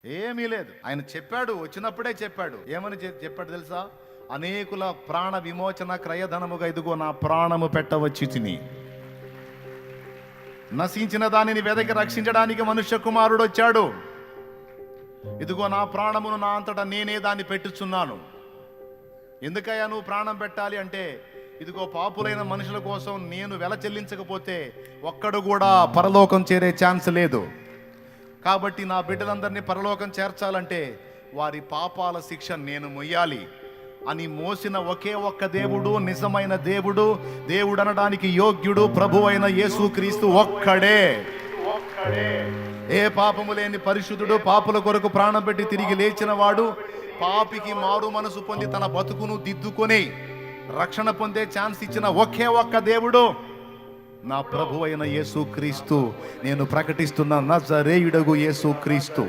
ఏమీ లేదు. ఆయన చెప్పాడు, వచ్చినప్పుడే చెప్పాడు. ఏమని చెప్పాడు తెలుసా? అనేకుల ప్రాణ విమోచన క్రయధనముగా ఇదిగో నా ప్రాణము పెట్టవచ్చి తిని, నశించిన దానిని వెదకి రక్షించడానికి మనుష్య కుమారుడు వచ్చాడు. ఇదిగో నా ప్రాణమును నా అంతటా నేనే దాన్ని పెట్టుచున్నాను. ఎందుకయ్యా నువ్వు ప్రాణం పెట్టాలి అంటే, ఇదిగో పాపులైన మనుషుల కోసం నేను వెల చెల్లించకపోతే ఒక్కడు కూడా పరలోకం చేరే ఛాన్స్ లేదు. కాబట్టి నా బిడ్డలందరినీ పరలోకం చేర్చాలంటే వారి పాపాల శిక్ష నేను మొయ్యాలి అని మోసిన ఒకే ఒక్క దేవుడు, నిజమైన దేవుడు, దేవుడు అనడానికి యోగ్యుడు, ప్రభు అయిన యేసుక్రీస్తు ఒక్కడే. ఏ పాపము లేని పరిశుద్ధుడు, పాపుల కొరకు ప్రాణం పెట్టి తిరిగి లేచిన వాడు, పాపికి మారు మనసు పొంది తన బతుకును దిద్దుకొని రక్షణ పొందే ఛాన్స్ ఇచ్చిన ఒకే ఒక్క దేవుడు నా ప్రభు అయిన యేసుక్రీస్తు. నేను ప్రకటిస్తున్న నజరేయుడగు యేసుక్రీస్తు.